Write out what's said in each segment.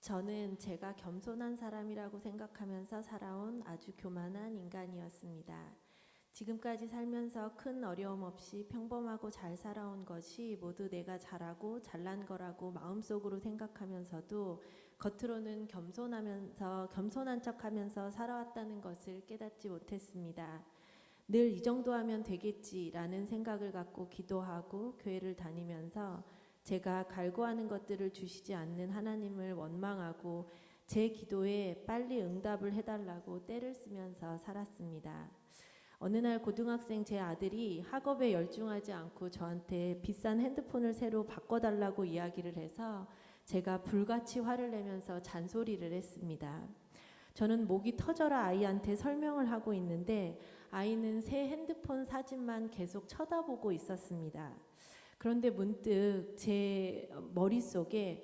저는 제가 겸손한 사람이라고 생각하면서 살아온 아주 교만한 인간이었습니다. 지금까지 살면서 큰 어려움 없이 평범하고 잘 살아온 것이 모두 내가 잘하고 잘난 거라고 마음속으로 생각하면서도 겉으로는 겸손한 척하면서 살아왔다는 것을 깨닫지 못했습니다. 늘 이 정도 하면 되겠지라는 생각을 갖고 기도하고 교회를 다니면서 제가 갈구하는 것들을 주시지 않는 하나님을 원망하고 제 기도에 빨리 응답을 해달라고 떼를 쓰면서 살았습니다. 어느 날 고등학생 제 아들이 학업에 열중하지 않고 저한테 비싼 핸드폰을 새로 바꿔달라고 이야기를 해서 제가 불같이 화를 내면서 잔소리를 했습니다. 저는 목이 터져라 아이한테 설명을 하고 있는데 아이는 새 핸드폰 사진만 계속 쳐다보고 있었습니다. 그런데 문득 제 머릿속에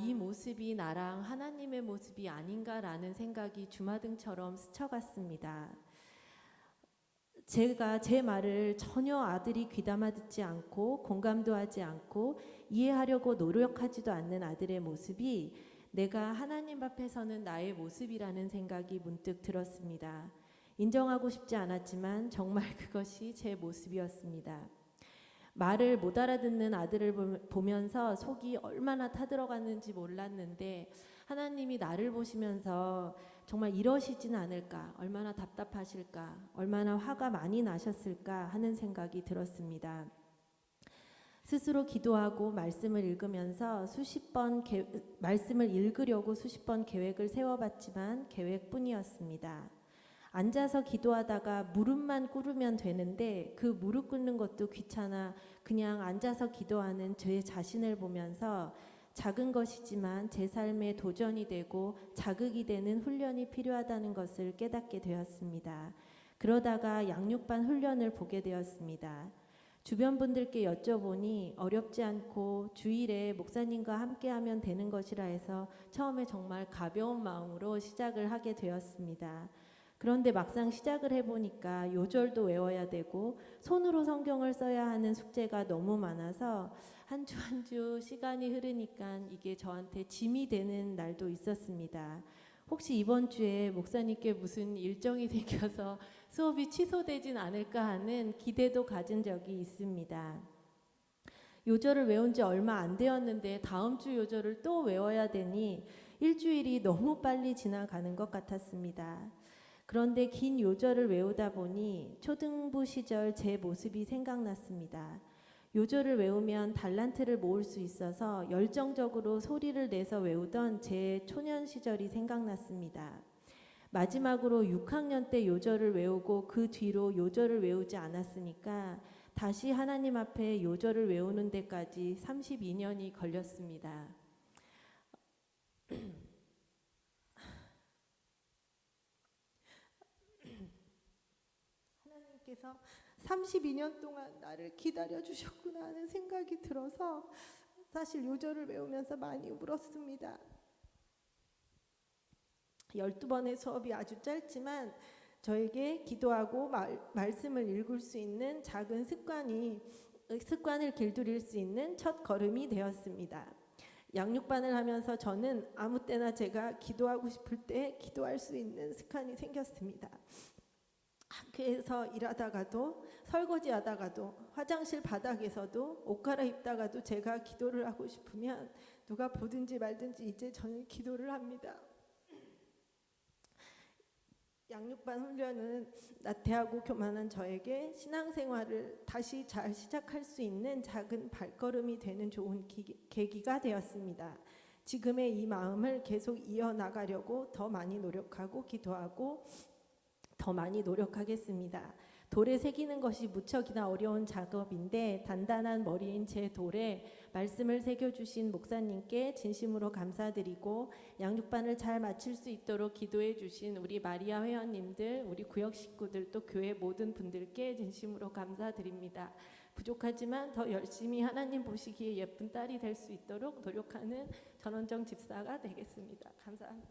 이 모습이 나랑 하나님의 모습이 아닌가라는 생각이 주마등처럼 스쳐갔습니다. 제가 제 말을 전혀 아들이 귀담아 듣지 않고 공감도 하지 않고 이해하려고 노력하지도 않는 아들의 모습이 내가 하나님 앞에서는 나의 모습이라는 생각이 문득 들었습니다. 인정하고 싶지 않았지만 정말 그것이 제 모습이었습니다. 말을 못 알아듣는 아들을 보면서 속이 얼마나 타들어갔는지 몰랐는데 하나님이 나를 보시면서 정말 이러시진 않을까, 얼마나 답답하실까, 얼마나 화가 많이 나셨을까 하는 생각이 들었습니다. 스스로 기도하고 말씀을 읽으면서 말씀을 읽으려고 수십 번 계획을 세워봤지만 계획뿐이었습니다. 앉아서 기도하다가 무릎만 꿇으면 되는데 그 무릎 꿇는 것도 귀찮아 그냥 앉아서 기도하는 제 자신을 보면서 작은 것이지만 제 삶에 도전이 되고 자극이 되는 훈련이 필요하다는 것을 깨닫게 되었습니다. 그러다가 양육반 훈련을 보게 되었습니다. 주변 분들께 여쭤보니 어렵지 않고 주일에 목사님과 함께하면 되는 것이라 해서 처음에 정말 가벼운 마음으로 시작을 하게 되었습니다. 그런데 막상 시작을 해보니까 요절도 외워야 되고 손으로 성경을 써야 하는 숙제가 너무 많아서 한 주 한 주 시간이 흐르니까 이게 저한테 짐이 되는 날도 있었습니다. 혹시 이번 주에 목사님께 무슨 일정이 생겨서 수업이 취소되진 않을까 하는 기대도 가진 적이 있습니다. 요절을 외운 지 얼마 안 되었는데 다음 주 요절을 또 외워야 되니 일주일이 너무 빨리 지나가는 것 같았습니다. 그런데 긴 요절을 외우다 보니 초등부 시절 제 모습이 생각났습니다. 요절을 외우면 달란트를 모을 수 있어서 열정적으로 소리를 내서 외우던 제 초년 시절이 생각났습니다. 마지막으로 6학년 때 요절을 외우고 그 뒤로 요절을 외우지 않았으니까 다시 하나님 앞에 요절을 외우는 데까지 32년이 걸렸습니다. 하나님께서 32년 동안 나를 기다려주셨구나 하는 생각이 들어서 사실 요절을 외우면서 많이 울었습니다. 12번의 수업이 아주 짧지만 저에게 기도하고 말씀을 읽을 수 있는 작은 습관을 길들일 수 있는 첫 걸음이 되었습니다. 양육반을 하면서 저는 아무 때나 제가 기도하고 싶을 때 기도할 수 있는 습관이 생겼습니다. 학교에서 일하다가도 설거지하다가도 화장실 바닥에서도 옷 갈아입다가도 제가 기도를 하고 싶으면 누가 보든지 말든지 이제 저는 기도를 합니다. 양육반 훈련은 나태하고 교만한 저에게 신앙생활을 다시 잘 시작할 수 있는 작은 발걸음이 되는 좋은 계기가 되었습니다. 지금의 이 마음을 계속 이어나가려고 더 많이 노력하고 기도하고 더 많이 노력하겠습니다. 돌에 새기는 것이 무척이나 어려운 작업인데 단단한 머리인 제 돌에 말씀을 새겨주신 목사님께 진심으로 감사드리고 양육반을 잘 마칠 수 있도록 기도해 주신 우리 마리아 회원님들, 우리 구역 식구들 또 교회 모든 분들께 진심으로 감사드립니다. 부족하지만 더 열심히 하나님 보시기에 예쁜 딸이 될 수 있도록 노력하는 전원정 집사가 되겠습니다. 감사합니다.